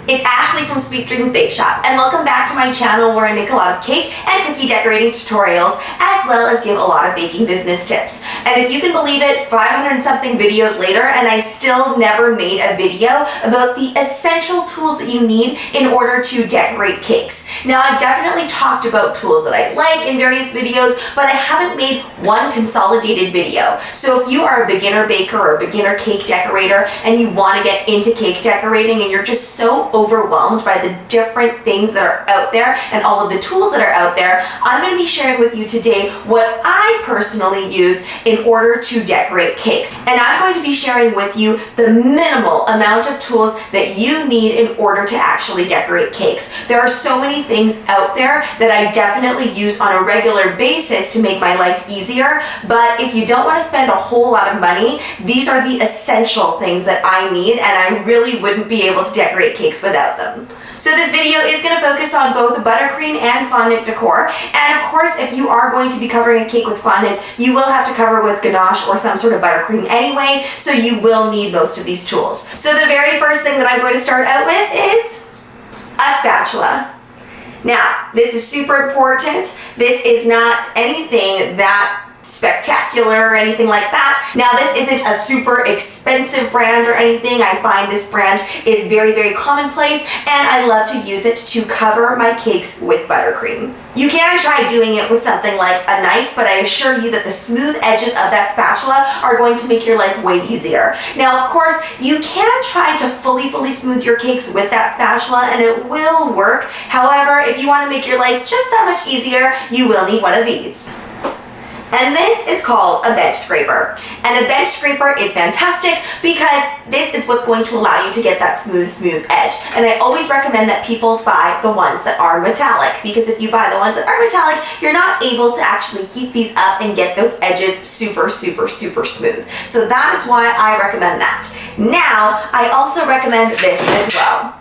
It's Ashley from Sweet Dreams Bake Shop, and welcome back to my channel where I make a lot of cake and cookie decorating tutorials, as well as give a lot of baking business tips. And if you can believe it, 500 and something videos later, and I still never made a video about the essential tools that you need in order to decorate cakes. Now, I've definitely talked about tools that I like in various videos, but I haven't made one consolidated video. So if you are a beginner baker or a beginner cake decorator and you want to get into cake decorating and you're just so overwhelmed by the different things that are out there and all of the tools that are out there, I'm going to be sharing with you today what I personally use in order to decorate cakes. And I'm going to be sharing with you the minimal amount of tools that you need in order to actually decorate cakes. There are so many things out there that I definitely use on a regular basis to make my life easier, but if you don't want to spend a whole lot of money, these are the essential things that I need, and I really wouldn't be able to decorate cakes without them. So this video is going to focus on both buttercream and fondant decor. And of course, if you are going to be covering a cake with fondant, you will have to cover with ganache or some sort of buttercream anyway, so you will need most of these tools. So the very first thing that I'm going to start out with is a spatula. Now, this is super important. This is not anything that spectacular or anything like that. Now, this isn't a super expensive brand or anything. I find this brand is very, very commonplace, and I love to use it to cover my cakes with buttercream. You can try doing it with something like a knife, but I assure you that the smooth edges of that spatula are going to make your life way easier. Now, of course, you can try to fully smooth your cakes with that spatula, and it will work. However, if you want to make your life just that much easier, you will need one of these. And this is called a bench scraper. And a bench scraper is fantastic because this is what's going to allow you to get that smooth edge. And I always recommend that people buy the ones that are metallic, because if you buy the ones that are metallic, you're not able to actually heat these up and get those edges super smooth. So that is why I recommend that. Now, I also recommend this as well.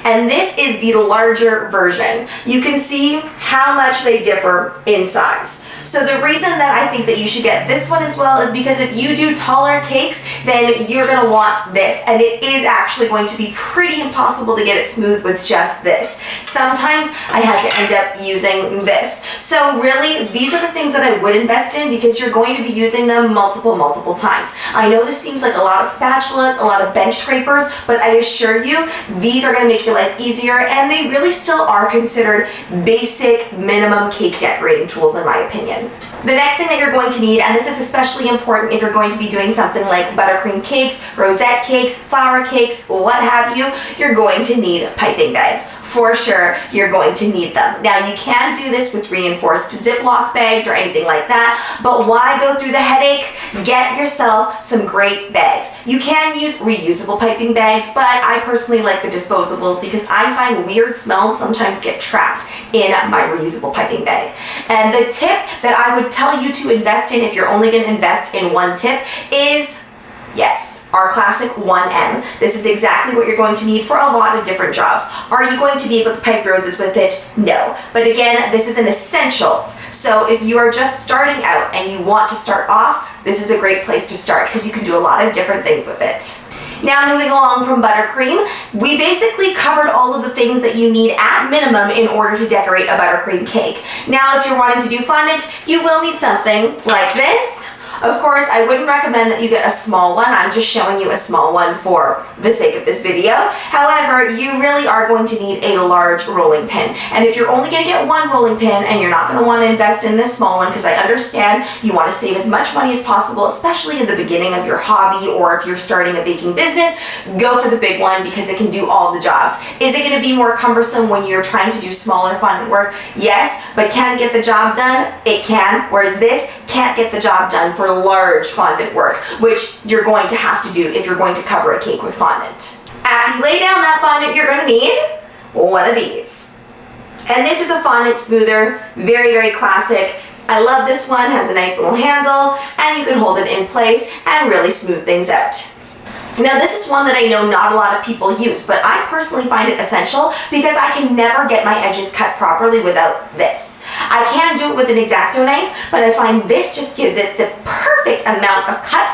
And this is the larger version. You can see how much they differ in size. So the reason that I think that you should get this one as well is because if you do taller cakes, then you're going to want this, and it is actually going to be pretty impossible to get it smooth with just this. Sometimes I had to end up using this. So really, these are the things that I would invest in because you're going to be using them multiple times. I know this seems like a lot of spatulas, a lot of bench scrapers, but I assure you, these are going to make your life easier, and they really still are considered basic minimum cake decorating tools in my opinion. The next thing that you're going to need, and this is especially important if you're going to be doing something like buttercream cakes, rosette cakes, flour cakes, what have you, you're going to need piping bags. For sure, you're going to need them. Now, you can do this with reinforced Ziploc bags or anything like that, but why go through the headache? Get yourself some great bags. You can use reusable piping bags, but I personally like the disposables because I find weird smells sometimes get trapped in my reusable piping bag. And the tip that I would tell you to invest in if you're only going to invest in one tip is, yes, our classic 1M. This is exactly what you're going to need for a lot of different jobs. Are you going to be able to pipe roses with it? No. But again, this is an essentials. So if you are just starting out and you want to start off, this is a great place to start because you can do a lot of different things with it. Now, moving along from buttercream, we basically covered all of the things that you need at minimum in order to decorate a buttercream cake. Now, if you're wanting to do fondant, you will need something like this. Of course, I wouldn't recommend that you get a small one. I'm just showing you a small one for the sake of this video. However, you really are going to need a large rolling pin. And if you're only going to get one rolling pin and you're not going to want to invest in this small one, because I understand you want to save as much money as possible, especially in the beginning of your hobby or if you're starting a baking business, go for the big one because it can do all the jobs. Is it going to be more cumbersome when you're trying to do smaller fondant work? Yes, but can it get the job done? It can, whereas this can't get the job done for large fondant work, which you're going to have to do if you're going to cover a cake with fondant. After you lay down that fondant, you're going to need one of these. And this is a fondant smoother, very classic. I love this one, has a nice little handle, and you can hold it in place and really smooth things out. Now, this is one that I know not a lot of people use, but I personally find it essential because I can never get my edges cut properly without this. I can do it with an X-Acto knife, but I find this just gives it the perfect amount of cut,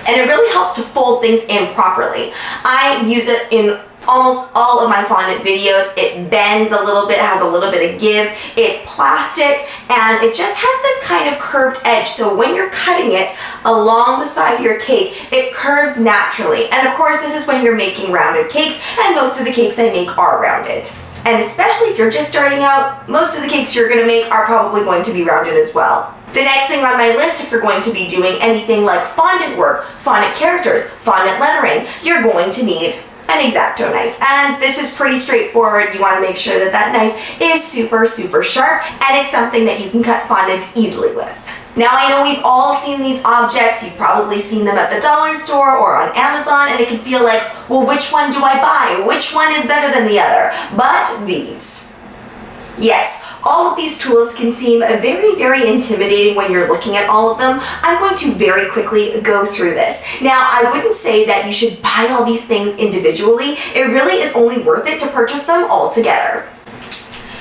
and it really helps to fold things in properly. I use it in almost all of my fondant videos. It bends a little bit, has a little bit of give. It's plastic and it just has this kind of curved edge. So when you're cutting it along the side of your cake, it curves naturally. And of course, this is when you're making rounded cakes, and most of the cakes I make are rounded. And especially if you're just starting out, most of the cakes you're gonna make are probably going to be rounded as well. The next thing on my list, if you're going to be doing anything like fondant work, fondant characters, fondant lettering, you're going to need an X-Acto knife. And this is pretty straightforward. You want to make sure that that knife is super, super sharp, and it's something that you can cut fondant easily with. Now, I know we've all seen these objects. You've probably seen them at the dollar store or on Amazon, and it can feel like, well, which one do I buy? Which one is better than the other? But these. Yes, all of these tools can seem very, very intimidating when you're looking at all of them. I'm going to very quickly go through this. Now, I wouldn't say that you should buy all these things individually. It really is only worth it to purchase them all together.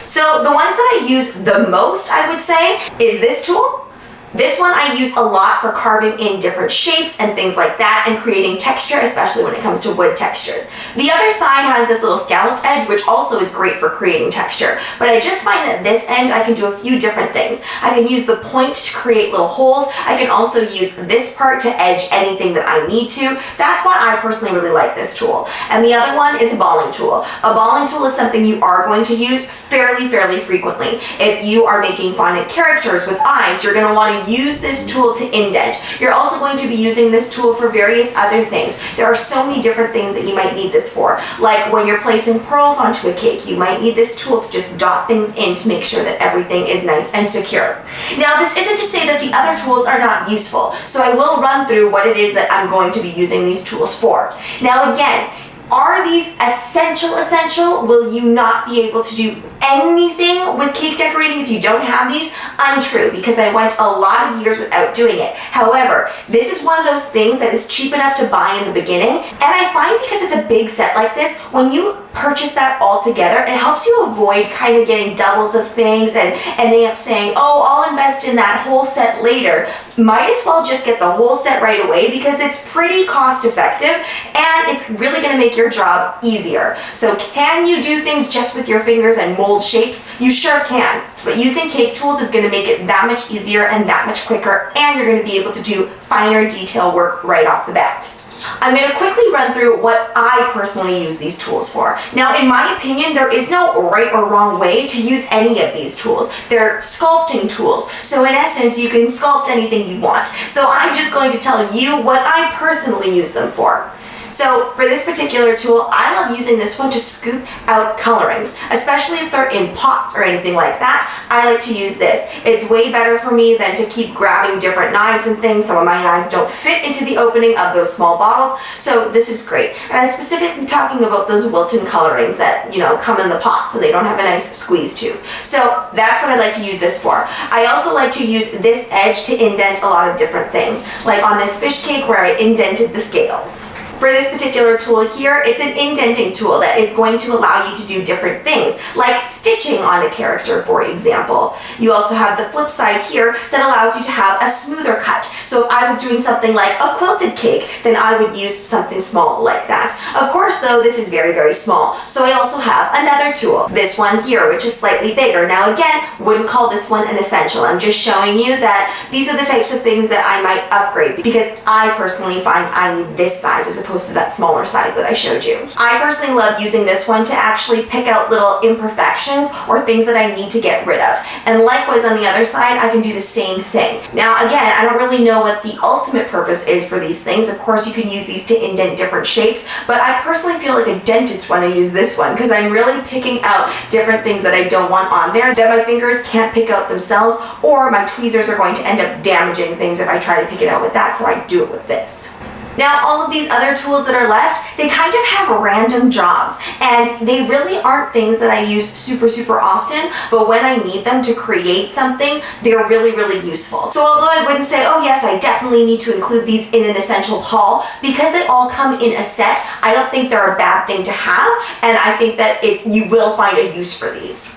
So the ones that I use the most, I would say, is this tool. This one I use a lot for carving in different shapes and things like that and creating texture, especially when it comes to wood textures. The other side has this little scallop edge, which also is great for creating texture. But I just find that this end I can do a few different things. I can use the point to create little holes. I can also use this part to edge anything that I need to. That's why I personally really like this tool. And the other one is a balling tool. A balling tool is something you are going to use fairly frequently. If you are making fondant characters with eyes, you're going to want to use this tool to indent. You're also going to be using this tool for various other things. There are so many different things that you might need this for. Like when you're placing pearls onto a cake, you might need this tool to just dot things in to make sure that everything is nice and secure. Now, this isn't to say that the other tools are not useful, so I will run through what it is that I'm going to be using these tools for. Now, again, are these essential? Will you not be able to do anything with cake decorating if you don't have these? Untrue, because I went a lot of years without doing it. However, this is one of those things that is cheap enough to buy in the beginning, and I find because it's a big set like this, when you purchase that all together, it helps you avoid kind of getting doubles of things and ending up saying, oh, I'll invest in that whole set later. Might as well just get the whole set right away because it's pretty cost effective and it's really going to make your job easier. So can you do things just with your fingers and mold shapes? You sure can, but using cake tools is going to make it that much easier and that much quicker, and you're going to be able to do finer detail work right off the bat. I'm going to quickly run through what I personally use these tools for. Now, in my opinion, there is no right or wrong way to use any of these tools. They're sculpting tools. So in essence, you can sculpt anything you want. So I'm just going to tell you what I personally use them for. So for this particular tool, I love using this one to scoop out colorings, especially if they're in pots or anything like that. I like to use this. It's way better for me than to keep grabbing different knives and things. Some of my knives don't fit into the opening of those small bottles, so this is great. And I'm specifically talking about those Wilton colorings that, you know, come in the pots and they don't have a nice squeeze tube. So that's what I like to use this for. I also like to use this edge to indent a lot of different things, like on this fish cake where I indented the scales. For this particular tool here, it's an indenting tool that is going to allow you to do different things, like stitching on a character, for example. You also have the flip side here that allows you to have a smoother cut. So if I was doing something like a quilted cake, then I would use something small like that. Of course, though, this is very, very small. So I also have another tool, this one here, which is slightly bigger. Now again, wouldn't call this one an essential. I'm just showing you that these are the types of things that I might upgrade because I personally find I need this size as opposed to that smaller size that I showed you. I personally love using this one to actually pick out little imperfections or things that I need to get rid of. And likewise on the other side, I can do the same thing. Now again, I don't really know what the ultimate purpose is for these things. Of course, you can use these to indent different shapes, but I personally feel like a dentist when I use this one because I'm really picking out different things that I don't want on there that my fingers can't pick out themselves, or my tweezers are going to end up damaging things if I try to pick it out with that, so I do it with this. Now, all of these other tools that are left, they kind of have random jobs, and they really aren't things that I use super often, but when I need them to create something, they're really useful. So although I wouldn't say, oh yes, I definitely need to include these in an essentials haul, because they all come in a set, I don't think they're a bad thing to have, and I think that you will find a use for these.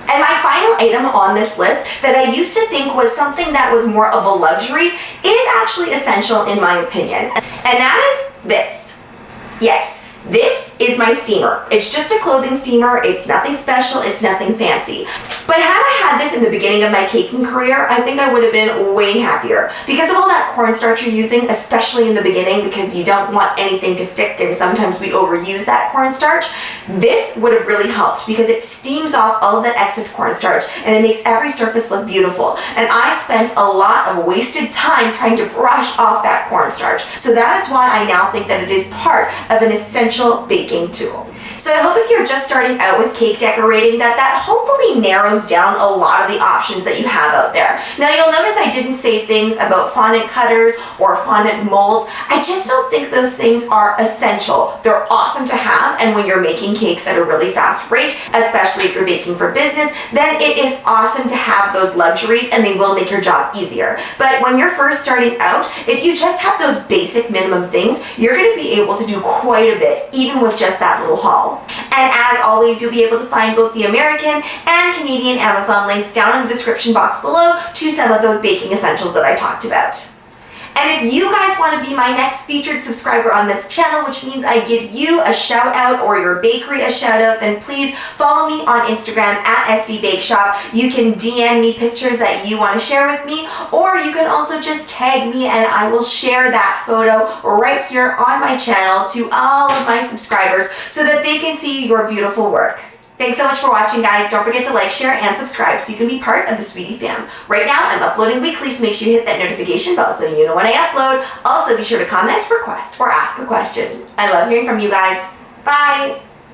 And my final item on this list that I used to think was something that was more of a luxury is actually essential in my opinion, and that is this. Yes, This is my steamer. It's just a clothing steamer. It's nothing special. It's nothing fancy. But had I had this in the beginning of my caking career, I think I would have been way happier. Because of all that cornstarch you're using, especially in the beginning, because you don't want anything to stick and sometimes we overuse that cornstarch, this would have really helped because it steams off all of that excess cornstarch and it makes every surface look beautiful. And I spent a lot of wasted time trying to brush off that cornstarch. So that is why I now think that it is part of an essential baking tool. So I hope if you're just starting out with cake decorating that hopefully narrows down a lot of the options that you have out there. Now you'll notice I didn't say things about fondant cutters or fondant molds. I just don't think those things are essential. They're awesome to have, and when you're making cakes at a really fast rate, especially if you're baking for business, then it is awesome to have those luxuries and they will make your job easier. But when you're first starting out, if you just have those basic minimum things, you're going to be able to do quite a bit, even with just that little haul. And as always, you'll be able to find both the American and Canadian Amazon links down in the description box below to some of those baking essentials that I talked about. And if you guys want to be my next featured subscriber on this channel, which means I give you a shout out or your bakery a shout out, then please follow me on Instagram at @SDBakeShop. You can DM me pictures that you want to share with me, or you can also just tag me and I will share that photo right here on my channel to all of my subscribers so that they can see your beautiful work. Thanks so much for watching, guys. Don't forget to like, share, and subscribe so you can be part of the Sweetie fam. Right now, I'm uploading weekly, so make sure you hit that notification bell so you know when I upload. Also, be sure to comment, request, or ask a question. I love hearing from you guys. Bye!